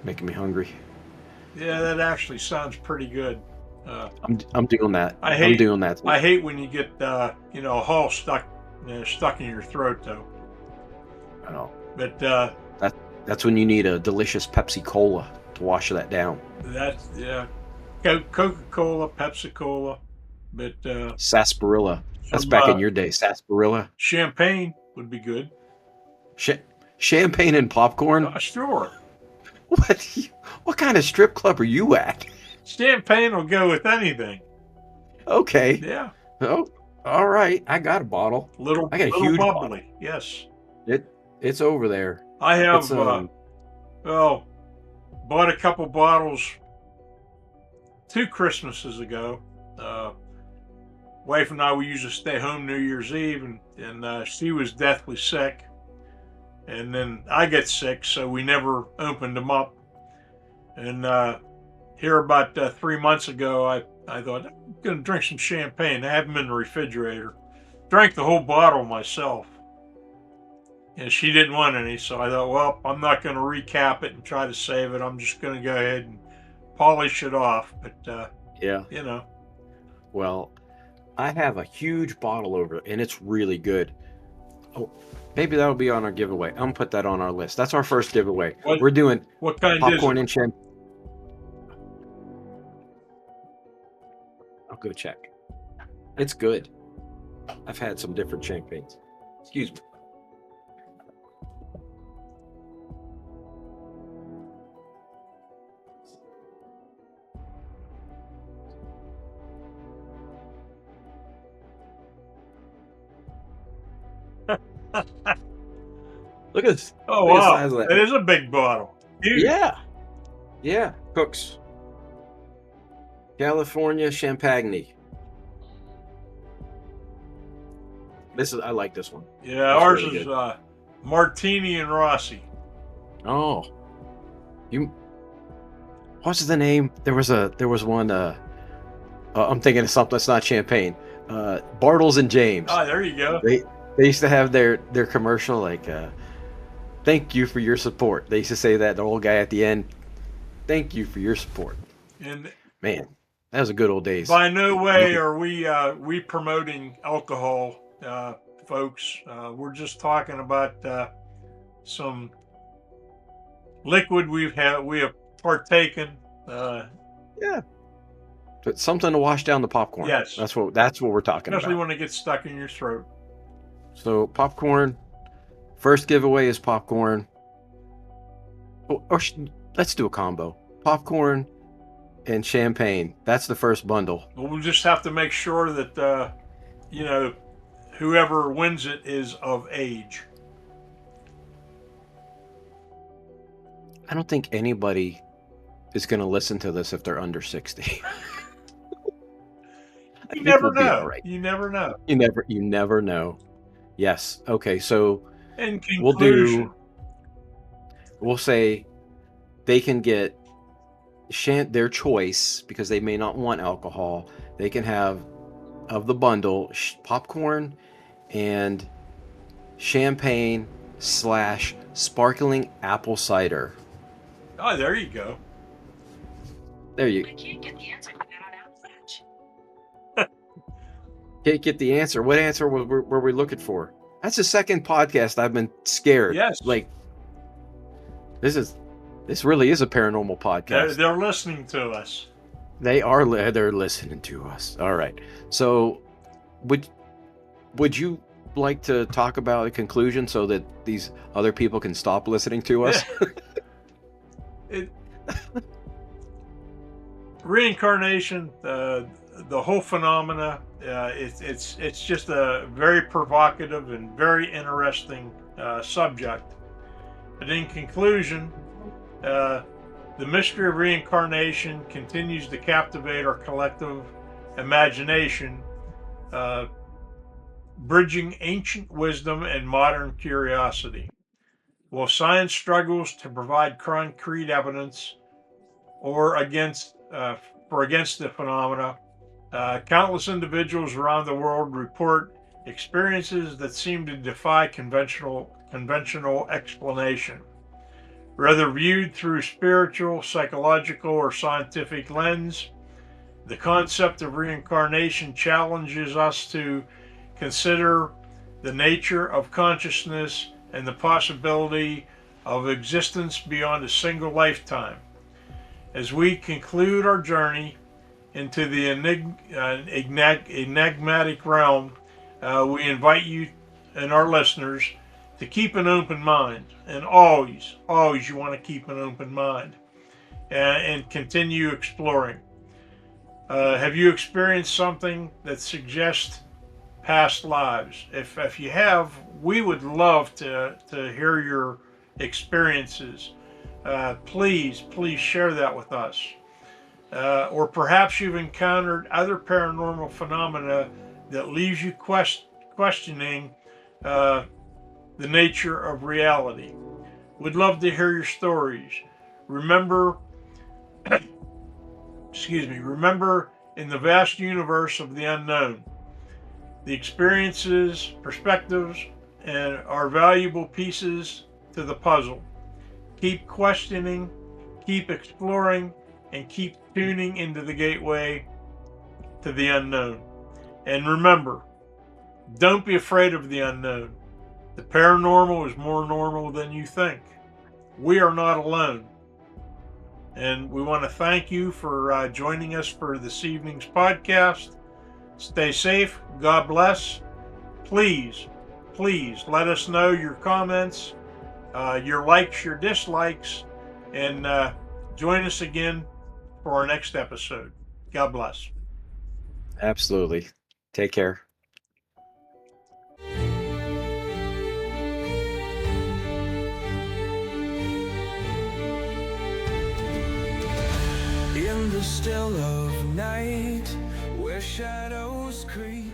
Making me hungry. Yeah, that actually sounds pretty good. I'm doing that. I'm doing that. I hate when you get a hull stuck in your throat, though. I know. But that's when you need a delicious Pepsi Cola to wash that down. That's Coca-Cola, Pepsi-Cola, but sarsaparilla. That's back in your day. Sarsaparilla. Champagne would be good. Champagne and popcorn? Sure. What kind of strip club are you at? Champagne will go with anything. Okay. Yeah. Oh, all right. I got a bottle. I got a huge bubbly. bottle. Yes. It's over there. I have bought a couple bottles 2 Christmases ago. Wife and I, we used to stay home New Year's Eve, and she was deathly sick. And then I get sick, so we never opened them up. And here about 3 months ago, I thought, I'm going to drink some champagne. I have them in the refrigerator. Drank the whole bottle myself. And she didn't want any, so I thought, well, I'm not going to recap it and try to save it. I'm just going to go ahead and polish it off. But, yeah. Well, I have a huge bottle over, and it's really good. Oh, maybe that'll be on our giveaway. I'm going to put that on our list. That's our first giveaway. We're doing what kind popcorn is it? And champagne. I'll go check. It's good. I've had some different champagnes. Excuse me. Look at this. Oh, wow. It is a big bottle. Huge. Yeah. Cooks. California Champagne. I like this one. Yeah, ours is Martini and Rossi. Oh. What's the name? There was one I'm thinking of something that's not champagne. Bartles and James. Oh, there you go. They used to have their commercial, like, thank you for your support. They used to say that, the old guy at the end, thank you for your support. And man, that was a good old days. By no way are we promoting alcohol, folks. We're just talking about some liquid we have partaken. Yeah. But something to wash down the popcorn. Yes. That's what we're talking Especially about. when it gets stuck in your throat. So popcorn. First giveaway is popcorn. Let's do a combo. Popcorn and champagne. That's the first bundle. Well, we'll just have to make sure that whoever wins it is of age. I don't think anybody is going to listen to this if they're under 60. You never know. Right. You never know. You never know. Yes. Okay. So in conclusion, we'll say they can get their choice, because they may not want alcohol. They can have, of the bundle, popcorn and champagne / sparkling apple cider. Oh, there you go. There you go. I can't get the answer to that on Apple Watch. Can't get the answer. What answer were we looking for? That's the second podcast I've been scared. Yes. Like, this really is a paranormal podcast. They're listening to us. They're listening to us. All right. So, would you like to talk about a conclusion so that these other people can stop listening to us? Reincarnation, the whole phenomena, it's just a very provocative and very interesting subject. But in conclusion, the mystery of reincarnation continues to captivate our collective imagination, bridging ancient wisdom and modern curiosity. While science struggles to provide concrete evidence against the phenomena, countless individuals around the world report experiences that seem to defy conventional explanation. Whether viewed through spiritual, psychological, or scientific lens, the concept of reincarnation challenges us to consider the nature of consciousness and the possibility of existence beyond a single lifetime. As we conclude our journey into the enigmatic realm, we invite you and our listeners to keep an open mind, and always you want to keep an open mind and continue exploring. Have you experienced something that suggests past lives? If you have, we would love to hear your experiences. Please share that with us. Or perhaps you've encountered other paranormal phenomena that leaves you questioning the nature of reality. We'd love to hear your stories. Remember, remember, in the vast universe of the unknown, the experiences, perspectives, and are valuable pieces to the puzzle. Keep questioning, keep exploring, and keep tuning into the gateway to the unknown. And remember, don't be afraid of the unknown. The paranormal is more normal than you think. We are not alone. And we want to thank you for joining us for this evening's podcast. Stay safe. God bless. Please let us know your comments, your likes, your dislikes, and join us again for our next episode. God bless. Absolutely. Take care. In the still of night, where shadows creep.